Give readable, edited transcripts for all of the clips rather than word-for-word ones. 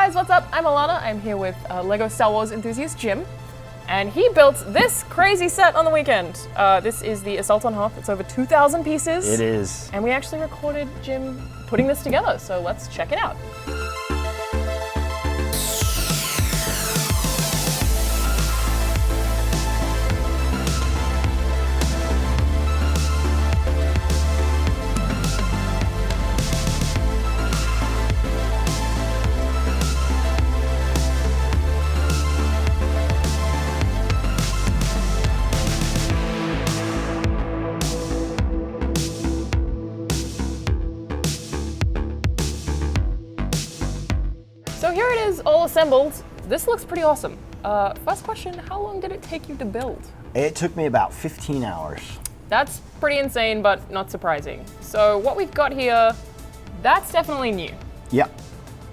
guys, what's up? I'm Alana. I'm here with LEGO Star Wars enthusiast Jim, and he built this crazy set on the weekend. This is the Assault on Hoth. It's over 2,000 pieces. It is. And we actually recorded Jim putting this together, so let's check it out. So here it is, all assembled. This looks pretty awesome. First question, how long did it take you to build? It took me about 15 hours. That's pretty insane, but not surprising. So what we've got here, that's definitely new. Yep.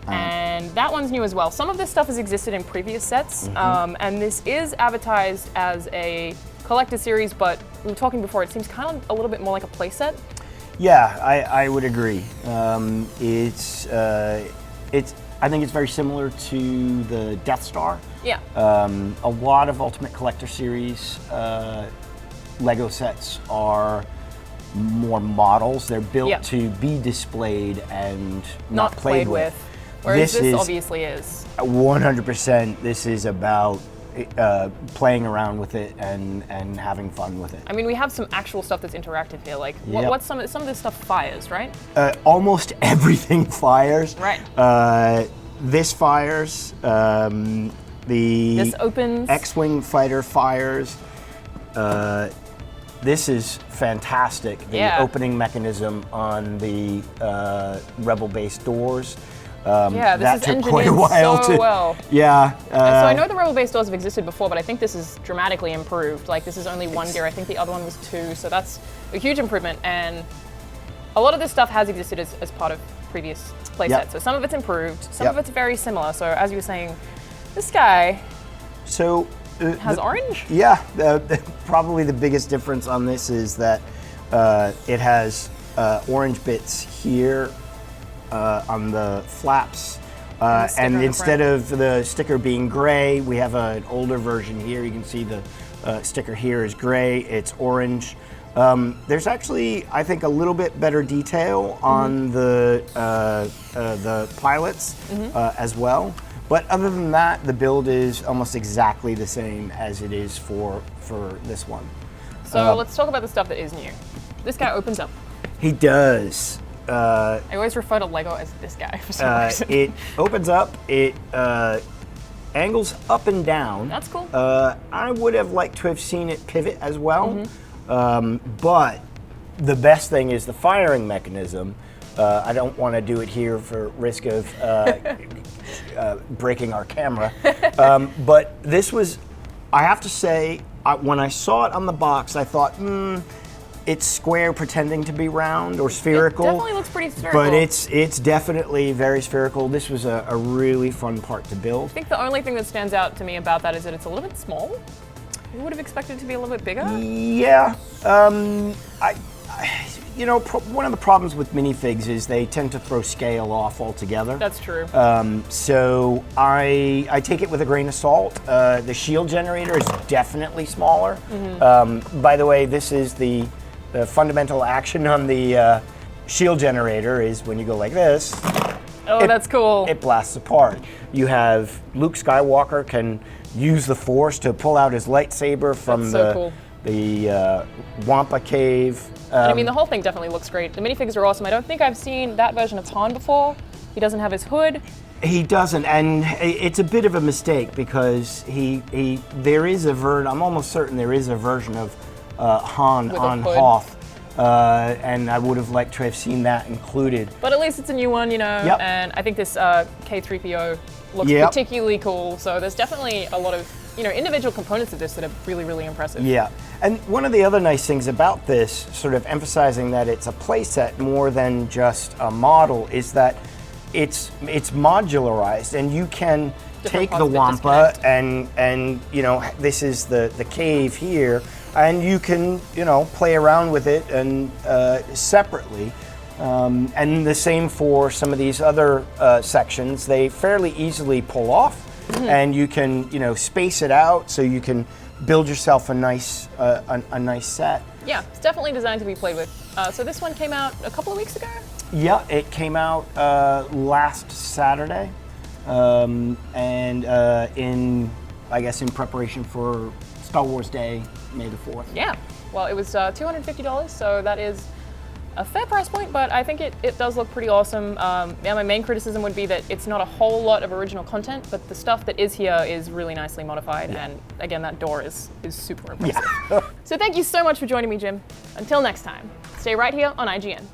And that one's new as well. Some of this stuff has existed in previous sets, and this is advertised as a collector series, but we were talking before, it seems kind of a little bit more like a playset. Yeah, I would agree. I think it's very similar to the Death Star. Yeah. A lot of Ultimate Collector Series Lego sets are more models. They're built to be displayed and not played with. Whereas this obviously is. 100%. This is about playing around with it and having fun with it. I mean, we have some actual stuff that's interactive here. Like, what's some of this stuff fires, right? Almost everything fires. Right. This fires. This opens. X-Wing fighter fires. This is fantastic. The opening mechanism on the Rebel base doors. This is took quite a while so well. Yeah. So I know the Rebel base doors have existed before, but I think this is dramatically improved. Like, this is only one gear. I think the other one was 2, so that's a huge improvement. And a lot of this stuff has existed as part of previous playsets. So some of it's improved, some of it's very similar. So as you were saying, this guy has orange? Yeah, probably the biggest difference on this is that it has orange bits here on the flaps. And instead of the sticker being gray, we have an older version here. You can see the sticker here is gray, it's orange. There's actually, I think, a little bit better detail on the pilots as well. But other than that, the build is almost exactly the same as it is for this one. So let's talk about the stuff that is new. This guy opens up. He does. I always refer to Lego as this guy for some reason. It opens up, it angles up and down. That's cool. I would have liked to have seen it pivot as well. But the best thing is the firing mechanism. I don't want to do it here for risk of breaking our camera. But this was, I have to say, when I saw it on the box, I thought, it's square pretending to be round or spherical. It definitely looks pretty spherical. But it's definitely very spherical. This was a really fun part to build. I think the only thing that stands out to me about that is that it's a little bit small. You would have expected it to be a little bit bigger. Yeah. One of the problems with minifigs is they tend to throw scale off altogether. That's true. So I take it with a grain of salt. The shield generator is definitely smaller. By the way, this is the fundamental action on the shield generator is when you go like this. Oh, that's cool. It blasts apart. You have Luke Skywalker can use the Force to pull out his lightsaber from the Wampa cave. I mean, the whole thing definitely looks great. The minifigs are awesome. I don't think I've seen that version of Han before. He doesn't have his hood. He doesn't, and it's a bit of a mistake because there is I'm almost certain there is a version of Han on Hoth. And I would have liked to have seen that included. But at least it's a new one, and I think this K3PO looks particularly cool. So there's definitely a lot of individual components of this that are really, really impressive. Yeah, and one of the other nice things about this, sort of emphasizing that it's a playset more than just a model, is that it's modularized, and you can take the Wampa and this is the cave here, and you can play around with it and separately. And the same for some of these other sections. They fairly easily pull off, and you can, space it out so you can build yourself a nice set. Yeah, it's definitely designed to be played with. So this one came out a couple of weeks ago? Yeah, it came out last Saturday, and in preparation for Star Wars Day, May the 4th. Yeah, well, it was $250, so that is a fair price point, but I think it does look pretty awesome. My main criticism would be that it's not a whole lot of original content, but the stuff that is here is really nicely modified, and again, that door is super impressive. Yeah. So thank you so much for joining me, Jim. Until next time, stay right here on IGN.